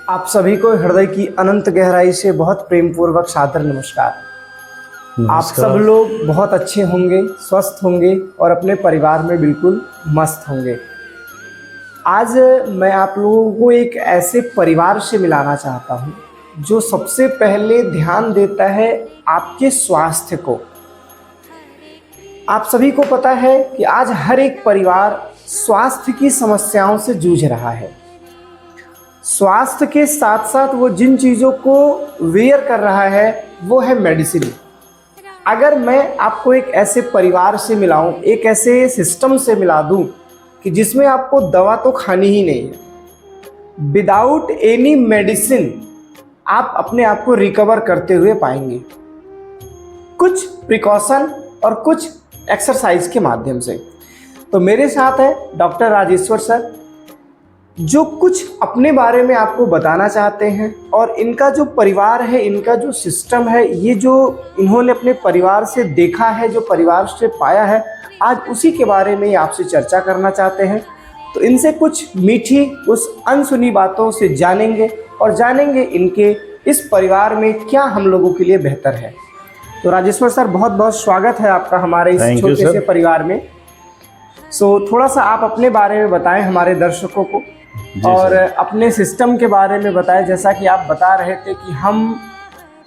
आप सभी को हृदय की अनंत गहराई से बहुत प्रेम पूर्वक सादर नमस्कार। आप सब लोग बहुत अच्छे होंगे, स्वस्थ होंगे और अपने परिवार में बिल्कुल मस्त होंगे। आज मैं आप लोगों को एक ऐसे परिवार से मिलाना चाहता हूँ जो सबसे पहले ध्यान देता है आपके स्वास्थ्य को। आप सभी को पता है कि आज हर एक परिवार स्वास्थ्य की समस्याओं से जूझ रहा है। स्वास्थ्य के साथ साथ वो जिन चीज़ों को वेयर कर रहा है वो है मेडिसिन। अगर मैं आपको एक ऐसे परिवार से मिलाऊं, एक ऐसे सिस्टम से मिला दूं कि जिसमें आपको दवा तो खानी ही नहीं है, विदाउट एनी मेडिसिन आप अपने आप को रिकवर करते हुए पाएंगे, कुछ प्रिकॉशन और कुछ एक्सरसाइज के माध्यम से। तो मेरे साथ है डॉक्टर राजेश्वर सर, जो कुछ अपने बारे में आपको बताना चाहते हैं और इनका जो परिवार है, इनका जो सिस्टम है, ये जो इन्होंने अपने परिवार से देखा है, जो परिवार से पाया है, आज उसी के बारे में आपसे चर्चा करना चाहते हैं। तो इनसे कुछ मीठी उस अनसुनी बातों से जानेंगे और जानेंगे इनके इस परिवार में क्या हम लोगों के लिए बेहतर है। तो राजेश्वर सर, बहुत बहुत स्वागत है आपका हमारे इस छोटे से परिवार में। थोड़ा सा आप अपने बारे में बताएं हमारे दर्शकों को और अपने सिस्टम के बारे में बताएं। जैसा कि आप बता रहे थे कि हम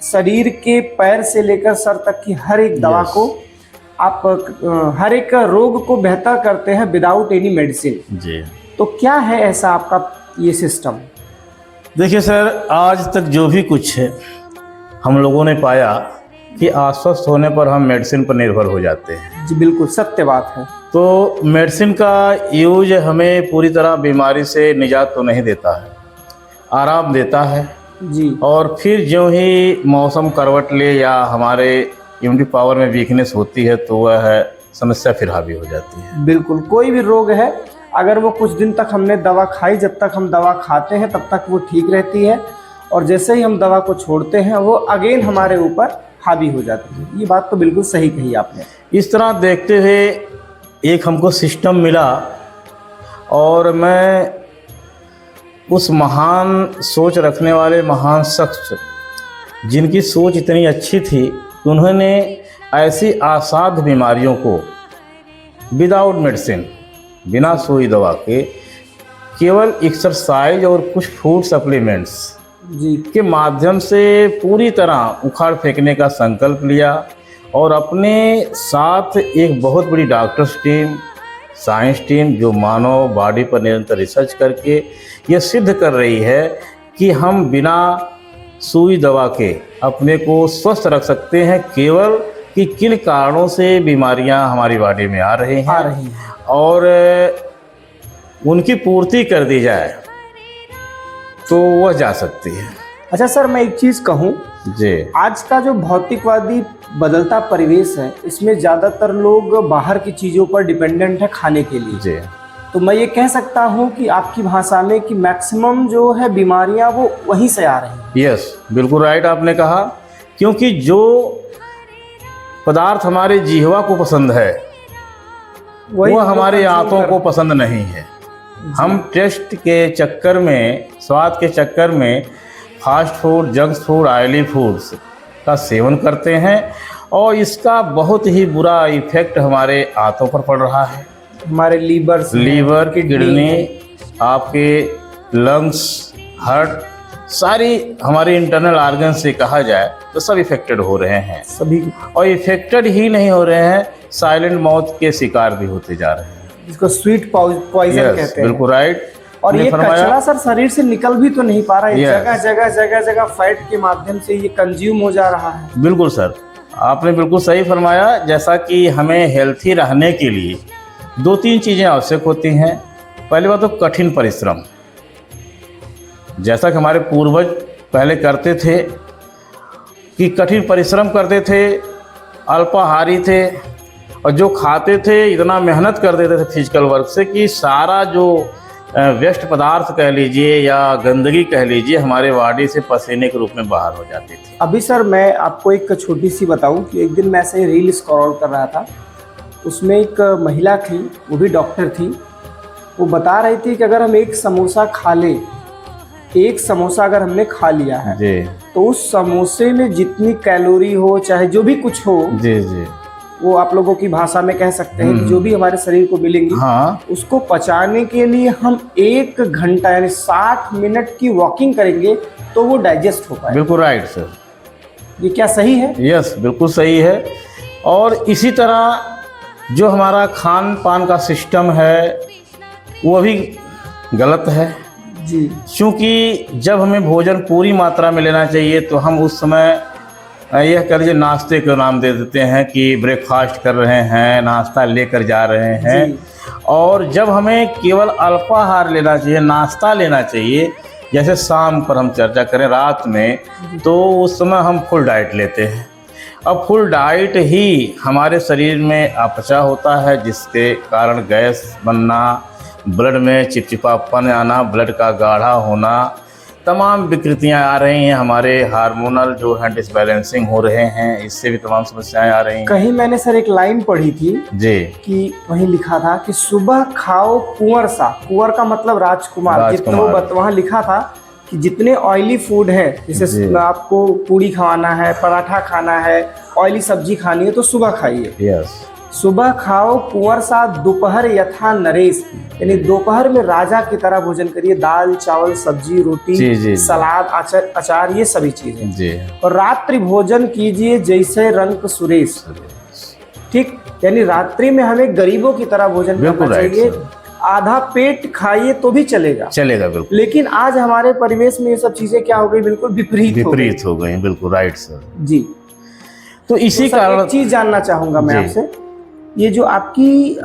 शरीर के पैर से लेकर सर तक की हर एक दवा को, आप हर एक रोग को बेहतर करते हैं विदाउट एनी मेडिसिन। जी, तो क्या है ऐसा आपका ये सिस्टम? देखिए सर, आज तक जो भी कुछ है हम लोगों ने पाया कि अस्वस्थ होने पर हम मेडिसिन पर निर्भर हो जाते हैं। जी बिल्कुल सत्य बात है। तो मेडिसिन का यूज हमें पूरी तरह बीमारी से निजात तो नहीं देता है, आराम देता है जी। और फिर जो ही मौसम करवट ले या हमारे इम्यूनिटी पावर में वीकनेस होती है तो वह समस्या फिर हावी हो जाती है। बिल्कुल, कोई भी रोग है, अगर वो कुछ दिन तक हमने दवा खाई, जब तक हम दवा खाते हैं तब तक वो ठीक रहती है और जैसे ही हम दवा को छोड़ते हैं वो अगेन हमारे ऊपर हावी हो जाती है। ये बात तो बिल्कुल सही कही आपने। इस तरह देखते हुए एक हमको सिस्टम मिला और मैं उस महान सोच रखने वाले महान शख्स, जिनकी सोच इतनी अच्छी थी, उन्होंने ऐसी असाध्य बीमारियों को विदाउट मेडिसिन, बिना सुई दवा के, केवल एक्सरसाइज और कुछ फूड सप्लीमेंट्स जी के माध्यम से पूरी तरह उखाड़ फेंकने का संकल्प लिया और अपने साथ एक बहुत बड़ी डॉक्टर्स टीम, साइंस टीम, जो मानव बॉडी पर निरंतर रिसर्च करके ये सिद्ध कर रही है कि हम बिना सुई दवा के अपने को स्वस्थ रख सकते हैं, केवल कि किन कारणों से बीमारियां हमारी बॉडी में आ रही हैं और उनकी पूर्ति कर दी जाए तो वह जा सकती है। अच्छा सर, मैं एक चीज़ कहूँ जी, आज का जो भौतिकवादी बदलता परिवेश है, इसमें ज़्यादातर लोग बाहर की चीज़ों पर डिपेंडेंट है खाने के लिए जी। तो मैं ये कह सकता हूँ कि आपकी भाषा में कि मैक्सिमम जो है बीमारियाँ वो वहीं से आ रही हैं। यस, बिल्कुल राइट आपने कहा, क्योंकि जो पदार्थ हमारे जिह्वा को पसंद है वो हमारे आंतों को पसंद नहीं है। हम टेस्ट के चक्कर में, स्वाद के चक्कर में fast food, junk food, oily foods का सेवन करते हैं और इसका बहुत ही बुरा इफेक्ट हमारे आंतों पर पड़ रहा है। हमारे लीवर, किडनी, आपके लंग्स, हार्ट, सारी हमारी इंटरनल ऑर्गन से कहा जाए तो सब इफेक्टेड हो रहे हैं सभी। और इफेक्टेड ही नहीं हो रहे हैं, साइलेंट मौत के शिकार भी होते जा रहे हैं, जिसको स्वीट पॉइजन कहते हैं। बिल्कुल राइट। और ये कचरा सर शरीर से निकल भी तो नहीं पा रहा है, जगह जगह फैट के माध्यम से ये कंज्यूम हो जा रहा है। बिल्कुल सर, आपने बिल्कुल सही फरमाया। जैसा कि हमें हेल्थी रहने के लिए 2-3 चीज़ें आवश्यक होती हैं। पहली बात तो कठिन परिश्रम, जैसा कि हमारे पूर्वज पहले करते थे कि कठिन परिश्रम करते थे, अल्पाहारी थे और जो खाते थे इतना मेहनत कर देते थे फिजिकल वर्क से कि सारा जो वेस्ट पदार्थ कह लीजिए या गंदगी कह लीजिए हमारे बॉडी से पसीने के रूप में बाहर हो जाती थी। अभी सर मैं आपको एक छोटी सी बताऊं कि एक दिन मैं ऐसे रील स्क्रॉल कर रहा था, उसमें एक महिला थी, वो भी डॉक्टर थी। वो बता रही थी कि अगर हम एक समोसा खा लें एक समोसा अगर हमने खा लिया है जी तो उस समोसे में जितनी कैलोरी हो, चाहे जो भी कुछ हो, जी जी, वो आप लोगों की भाषा में कह सकते हैं कि जो भी हमारे शरीर को मिलेंगी, हाँ उसको पचाने के लिए हम 1 घंटा यानी 60 मिनट की वॉकिंग करेंगे तो वो डाइजेस्ट हो पाए। बिल्कुल राइट सर, ये क्या सही है? यस बिल्कुल सही है। और इसी तरह जो हमारा खान पान का सिस्टम है वो भी गलत है, जी क्योंकि जब हमें भोजन पूरी मात्रा में लेना चाहिए तो हम उस समय यह कर लीजिए नाश्ते का नाम दे देते हैं कि ब्रेकफास्ट कर रहे हैं, नाश्ता लेकर जा रहे हैं। जी। और जब हमें केवल अल्पाहार लेना चाहिए, नाश्ता लेना चाहिए, जैसे शाम पर हम चर्चा करें रात में, तो उस समय हम फुल डाइट लेते हैं। अब फुल डाइट ही हमारे शरीर में अपचा होता है, जिसके कारण गैस बनना, ब्लड में चिपचिपापन आना, ब्लड का गाढ़ा होना, तमाम विकृतियां आ रही हैं, हमारे हार्मोनल जो है डिसबैलेंसिंग हो रहे हैं, इससे भी तमाम समस्याएं आ रही हैं। कहीं मैंने सर एक लाइन पढ़ी थी जी कि वहीं लिखा था कि सुबह खाओ कुंवर सा, कुंवर का मतलब राजकुमार, जितना वहाँ लिखा था कि जितने ऑयली फूड है, जैसे आपको पूड़ी खाना है, पराठा खाना है, ऑयली सब्जी खानी है तो सुबह खाइए। यस, सुबह खाओ कुंवर सा, दोपहर यथा नरेश, यानी दोपहर में राजा की तरह भोजन करिए, दाल चावल सब्जी रोटी जी, सलाद अचार ये सभी चीजें जी। और रात्रि भोजन कीजिए जैसे रंक सुरेश। ठीक, यानी रात्रि में हमें गरीबों की तरह भोजन करना चाहिए। आधा पेट खाइए तो भी चलेगा बिल्कुल। लेकिन आज हमारे परिवेश में ये सब चीजें क्या हो गई, बिल्कुल विपरीत हो गई। बिल्कुल राइट सर जी। तो इसी तो कारण एक चीज जानना चाहूंगा मैं आपसे, ये जो आपकी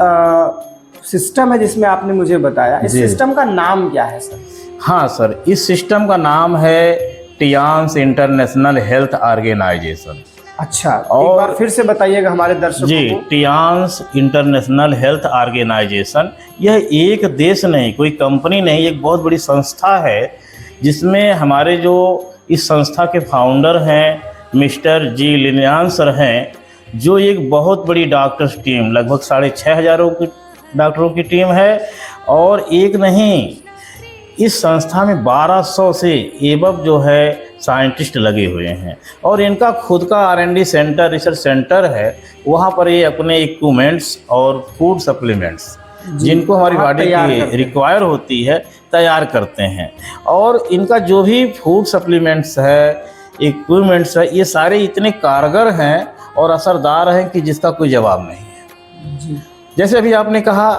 सिस्टम है जिसमें आपने मुझे बताया, इस सिस्टम का नाम क्या है सर? हाँ सर, इस सिस्टम का नाम है टियान्स इंटरनेशनल हेल्थ ऑर्गेनाइजेशन। अच्छा, और एक बार फिर से बताइएगा हमारे दर्शकों जी को। टियान्स इंटरनेशनल हेल्थ ऑर्गेनाइजेशन, यह एक देश नहीं, कोई कंपनी नहीं, एक बहुत बड़ी संस्था है, जिसमें हमारे जो इस संस्था के फाउंडर हैं मिस्टर जी लिनियान सर हैं, जो एक बहुत बड़ी डॉक्टर्स टीम, लगभग 6,500 की डॉक्टरों की टीम है। और एक नहीं, इस संस्था में 1200 से एबव जो है साइंटिस्ट लगे हुए हैं, और इनका खुद का R&D सेंटर, रिसर्च सेंटर है। वहाँ पर ये अपने इक्विपमेंट्स और फूड सप्लीमेंट्स जिनको हमारी बॉडी की रिक्वायर होती है तैयार करते हैं। और इनका जो भी फूड सप्लीमेंट्स है, इक्विपमेंट्स है, ये सारे इतने कारगर हैं और असरदार हैं कि जिसका कोई जवाब नहीं है जी। जैसे अभी आपने कहा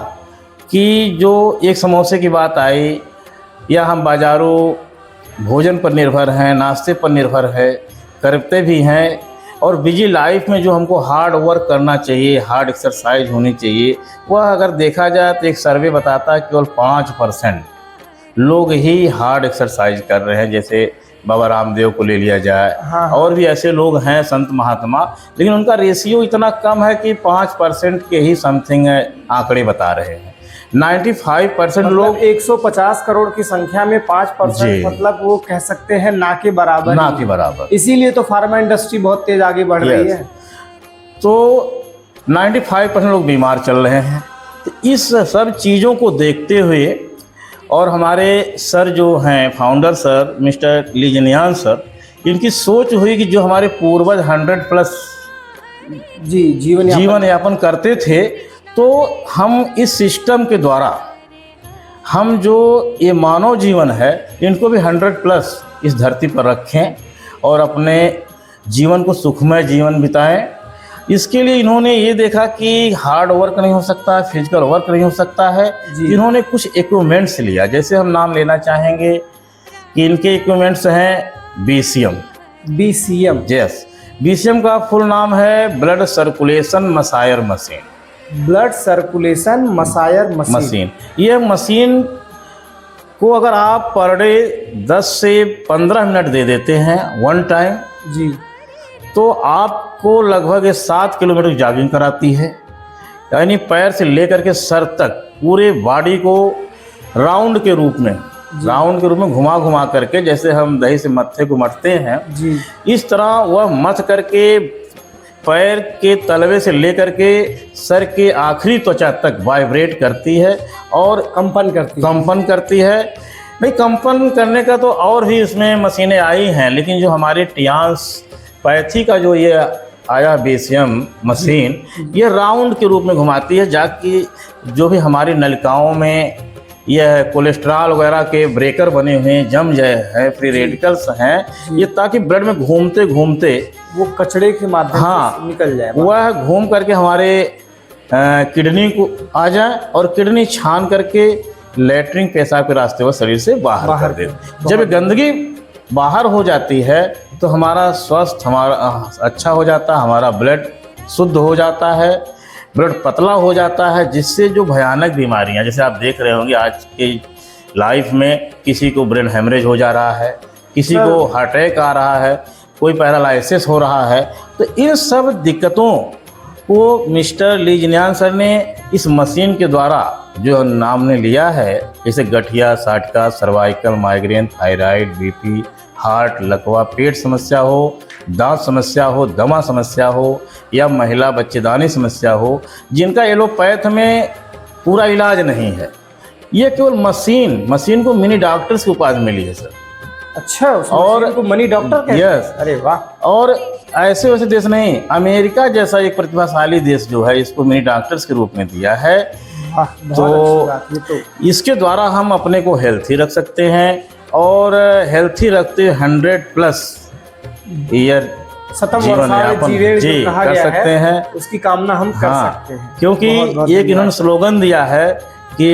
कि जो एक समोसे की बात आई, या हम बाज़ारों भोजन पर निर्भर हैं, नाश्ते पर निर्भर है करते भी हैं, और बिजी लाइफ में जो हमको हार्ड वर्क करना चाहिए, हार्ड एक्सरसाइज होनी चाहिए, वह अगर देखा जाए तो एक सर्वे बताता है केवल 5% लोग ही हार्ड एक्सरसाइज कर रहे हैं। जैसे बाबा रामदेव को ले लिया जाए, हाँ। और भी ऐसे लोग हैं संत महात्मा, लेकिन उनका रेशियो इतना कम है कि 5% के ही समथिंग आंकड़े बता रहे हैं। 95% लोग 150 करोड़ की संख्या में 5% मतलब वो कह सकते हैं ना के बराबर। इसीलिए तो फार्मा इंडस्ट्री बहुत तेज आगे बढ़ रही है। तो 95% लोग बीमार चल रहे हैं। तो इस सब चीज़ों को देखते हुए, और हमारे सर जो हैं फाउंडर सर मिस्टर लीजनियान सर, इनकी सोच हुई कि जो हमारे पूर्वज 100+ जीवन यापन करते थे, तो हम इस सिस्टम के द्वारा हम जो ये मानव जीवन है इनको भी 100+ इस धरती पर रखें और अपने जीवन को सुखमय जीवन बिताएं। इसके लिए इन्होंने ये देखा कि हार्ड वर्क नहीं हो सकता, फिजिकल वर्क नहीं हो सकता है। इन्होंने कुछ इक्विपमेंट्स लिया, जैसे हम नाम लेना चाहेंगे कि इनके इक्विपमेंट्स हैं BCM। यस, BCM का फुल नाम है blood circulation massager machine. Blood circulation massager machine. यह मशीन को अगर आप पर डे 10 से 15 मिनट दे देते हैं वन टाइम जी, तो आपको लगभग 7 किलोमीटर जॉगिंग कराती है। यानी पैर से लेकर के सर तक पूरे बॉडी को राउंड के रूप में घुमा घुमा करके, जैसे हम दही से मत्थे को मथते हैं जी, इस तरह वह मथ करके पैर के तलवे से लेकर के सर के आखिरी त्वचा तक वाइब्रेट करती है और कंपन करती है। नहीं, कंपन करने का तो और भी इसमें मशीनें आई हैं, लेकिन जो हमारे टियान्स पैथी का जो ये आया बेसियम मशीन, ये राउंड के रूप में घुमाती है, जाकि जो भी हमारी नलिकाओं में यह कोलेस्ट्रॉल वगैरह के ब्रेकर बने हुए हैं, जम जाए हैं, फ्री रेडिकल्स हैं, ये ताकि ब्लड में घूमते घूमते वो कचड़े के माध्यम से निकल जाए, वह घूम करके हमारे किडनी को आ जाए और किडनी छान करके लेटरिन पेशाब के रास्ते वो शरीर से बाहर कर दे। जब ये गंदगी बाहर हो जाती है तो हमारा स्वास्थ्य हमारा अच्छा हो जाता है, हमारा ब्लड शुद्ध हो जाता है, ब्लड पतला हो जाता है, जिससे जो भयानक बीमारियां, जैसे आप देख रहे होंगे आज के लाइफ में, किसी को ब्रेन हेमरेज हो जा रहा है, किसी को हार्ट अटैक आ रहा है, कोई पैरालिसिस हो रहा है। तो इन सब दिक्कतों को मिस्टर ली जिनयान सर ने इस मशीन के द्वारा जो नाम ने लिया है, जैसे गठिया, साटका, cervical, migraine, thyroid, BP, heart, लकवा, पेट समस्या हो, दांत समस्या हो, दमा समस्या हो या महिला बच्चेदानी समस्या हो, जिनका एलोपैथ में पूरा इलाज नहीं है, ये केवल मशीन को मिनी डॉक्टर्स की उपाधि मिली है सर। अच्छा, और को मनी डॉक्टर कहते हैं? यस, अरे वाह। और ऐसे वैसे देश नहीं, अमेरिका जैसा एक प्रतिभाशाली देश जो है, इसको मिनी डॉक्टर्स के रूप में दिया है। तो इसके द्वारा हम अपने को हेल्थी रख सकते हैं, और हेल्थी रखते 100+ ईयर जीवन यापन जी कर सकते हैं, उसकी कामना हम कर सकते हैं। क्योंकि एक इन्होंने स्लोगन दिया है कि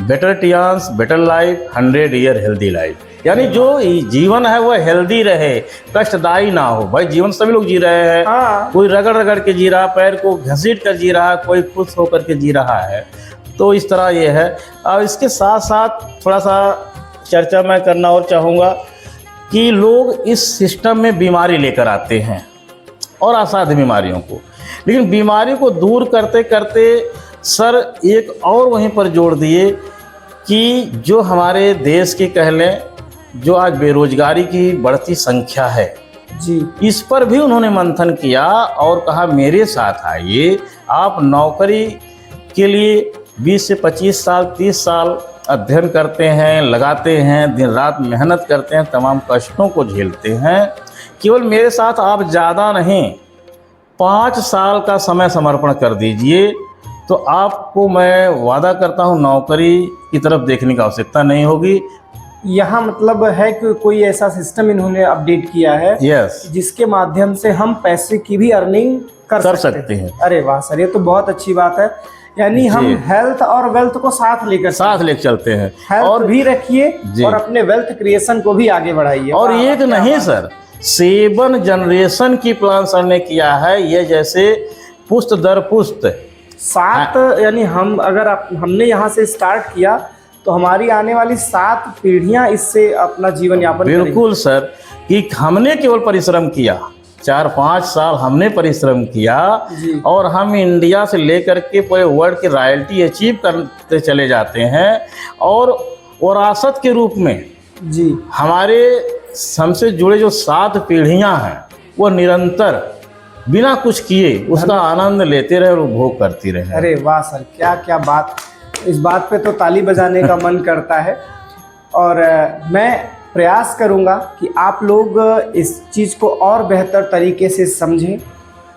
बेटर टियान्स better life, 100 year healthy life, यानी जो जीवन है वह हेल्दी रहे, कष्टदायी ना हो। भाई जीवन सभी लोग जी रहे हैं, कोई रगड़ रगड़ के जी रहा, पैर को घसीट कर जी रहा, कोई खुश होकर के जी रहा है। तो इस तरह ये है। और इसके साथ साथ थोड़ा सा चर्चा मैं करना और चाहूँगा कि लोग इस सिस्टम में बीमारी लेकर आते हैं, और असाध्य बीमारियों को, लेकिन बीमारी को दूर करते करते सर एक और वहीं पर जोड़ दिए कि जो हमारे देश की कह लें, जो आज बेरोजगारी की बढ़ती संख्या है जी, इस पर भी उन्होंने मंथन किया और कहा मेरे साथ आइए, आप नौकरी के लिए 20 से 25 साल 30 साल अध्ययन करते हैं, लगाते हैं, दिन रात मेहनत करते हैं, तमाम कष्टों को झेलते हैं, केवल मेरे साथ आप ज़्यादा नहीं 5 साल का समय समर्पण कर दीजिए, तो आपको मैं वादा करता हूँ नौकरी की तरफ देखने की आवश्यकता नहीं होगी। यहाँ मतलब है कि कोई ऐसा सिस्टम इन्होंने अपडेट किया है जिसके माध्यम से हम पैसे की भी अर्निंग कर सकते हैं। अरे वाह सर, ये तो बहुत अच्छी बात है। यानी हम हेल्थ और वेल्थ को साथ लेकर चलते हैं। हेल्थ और भी रखिए और अपने वेल्थ क्रिएशन को भी आगे बढ़ाइए। और ये तो नहीं सर, 7 जनरेशन की प्लान सर ने किया है, ये जैसे पुश्त दर पुश्त 7, यानी हम अगर हमने यहाँ से स्टार्ट किया तो हमारी आने वाली 7 पीढ़ियां इससे अपना जीवन यापन करेंगी। बिल्कुल सर, कि हमने केवल परिश्रम किया, 4-5 साल हमने परिश्रम किया और हम इंडिया से लेकर के पूरे वर्ल्ड की रॉयल्टी अचीव करते चले जाते हैं, और विरासत के रूप में जी हमारे हमसे जुड़े जो 7 पीढ़ियां हैं वो निरंतर बिना कुछ किए उसका आनंद लेते रहे और उपभोग करती रहे। अरे वाह सर, क्या क्या बात, इस बात पे तो ताली बजाने का मन करता है। और मैं प्रयास करूंगा कि आप लोग इस चीज़ को और बेहतर तरीके से समझें।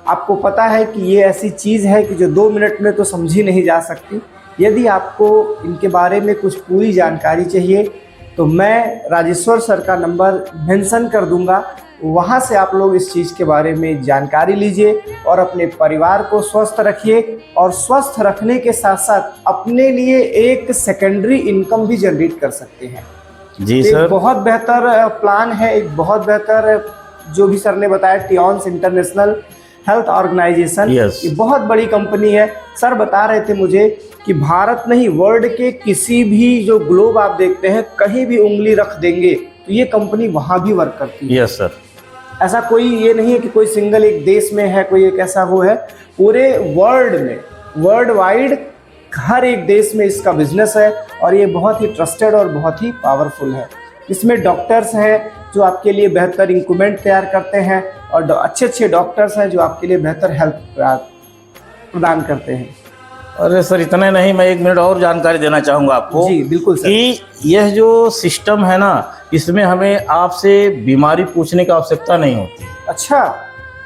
आपको पता है कि ये ऐसी चीज़ है कि जो 2 मिनट में तो समझी नहीं जा सकती। यदि आपको इनके बारे में कुछ पूरी जानकारी चाहिए तो मैं राजेश्वर सर का नंबर मेंशन कर दूंगा, वहाँ से आप लोग इस चीज़ के बारे में जानकारी लीजिए और अपने परिवार को स्वस्थ रखिए, और स्वस्थ रखने के साथ साथ अपने लिए एक सेकेंडरी इनकम भी जनरेट कर सकते हैं। जी सर, बहुत बेहतर प्लान है, एक बहुत बेहतर जो भी सर ने बताया, टियान्स इंटरनेशनल हेल्थ ऑर्गेनाइजेशन, ये बहुत बड़ी कंपनी है। सर बता रहे थे मुझे कि भारत नहीं, वर्ल्ड के किसी भी जो ग्लोब आप देखते हैं, कहीं भी उंगली रख देंगे तो ये कंपनी वहाँ भी वर्क करती है। यस सर, ऐसा कोई ये नहीं है कि कोई सिंगल एक देश में है, कोई एक ऐसा वो है, पूरे वर्ल्ड में, वर्ल्ड वाइड हर एक देश में इसका बिजनेस है, और ये बहुत ही ट्रस्टेड और बहुत ही पावरफुल है। इसमें डॉक्टर्स हैं जो आपके लिए बेहतर इक्विपमेंट तैयार करते हैं, और अच्छे अच्छे डॉक्टर्स हैं जो आपके लिए बेहतर हेल्थ प्रदान करते हैं। अरे सर इतना नहीं, मैं 1 मिनट और जानकारी देना चाहूँगा आपको जी बिल्कुल सर। कि यह जो सिस्टम है ना, इसमें हमें आपसे बीमारी पूछने की आवश्यकता नहीं होती। अच्छा।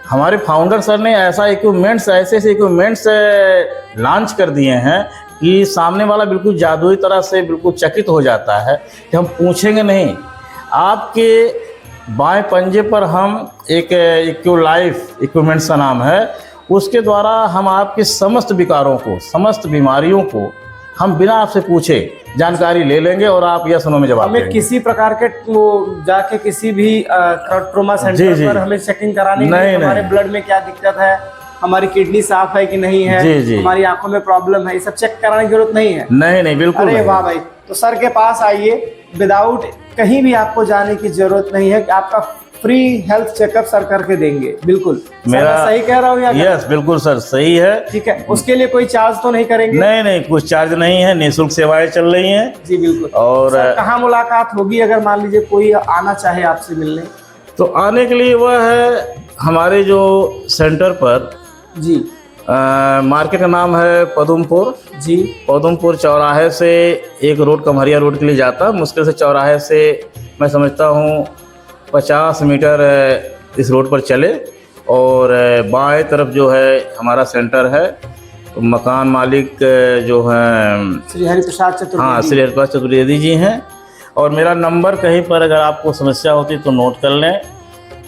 हमारे फाउंडर सर ने ऐसे ऐसे इक्विपमेंट्स लॉन्च कर दिए हैं कि सामने वाला बिल्कुल जादुई तरह से बिल्कुल चकित हो जाता है कि हम पूछेंगे नहीं। आपके बाएं पंजे पर हम एक इक्विलाइफ इक्विपमेंट्स का नाम है, उसके द्वारा हम आपके समस्त विकारों को, समस्त बीमारियों को हम बिना आपसे पूछे जानकारी ले लेंगे और आप यस नो में जवाब हमें देंगे। किसी प्रकार के वो जाके किसी भी ट्रोमा सेंटर जी। पर हमें चेकिंग करानी नहीं, हमारे नहीं। ब्लड में क्या दिक्कत है, हमारी किडनी साफ है कि नहीं है, जी। हमारी आंखों में प्रॉब्लम है, ये सब चेक कराने की जरूरत नहीं है। नहीं बिल्कुल अरे नहीं। वाह भाई, तो सर के पास आइए, विदाउट कहीं भी आपको जाने की जरूरत नहीं है कि आपका फ्री हेल्थ चेकअप सर करके देंगे। बिल्कुल मेरा सही कह रहा हूँ या यस बिल्कुल सर सही है। ठीक है, उसके लिए कोई चार्ज तो नहीं करेंगे? नहीं कुछ चार्ज नहीं है, निःशुल्क सेवाएं चल रही हैं। जी बिल्कुल। और सर कहाँ मुलाकात होगी अगर मान लीजिए कोई आना चाहे आपसे मिलने? तो आने के लिए वह है हमारे जो सेंटर पर जी मार्केट का नाम है पदमपुर। जी पदमपुर चौराहे से एक रोड कमरिया रोड के लिए जाता है, मुश्किल से चौराहे से मैं समझता हूँ 50 मीटर इस रोड पर चले और बाएं तरफ जो है हमारा सेंटर है। मकान मालिक जो हैं श्री हरिप्रसाद चतुर्वेदी। हाँ, श्री हरिप्रसाद चतुर्वेदी जी हैं। और मेरा नंबर कहीं पर अगर आपको समस्या होती तो नोट कर लें,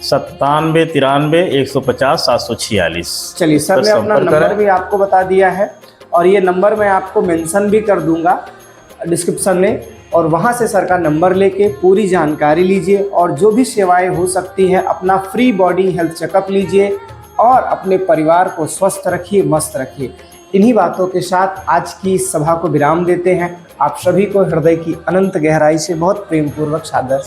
97 93 150 746। चलिए सर ने अपना नंबर भी आपको बता दिया है और ये नंबर मैं आपको मेंशन भी कर दूंगा डिस्क्रिप्शन में, और वहाँ से सर का नंबर लेके पूरी जानकारी लीजिए और जो भी सेवाएं हो सकती है अपना फ्री बॉडी हेल्थ चेकअप लीजिए और अपने परिवार को स्वस्थ रखिए, मस्त रखिए। इन्हीं बातों के साथ आज की इस सभा को विराम देते हैं। आप सभी को हृदय की अनंत गहराई से बहुत प्रेम पूर्वक सादर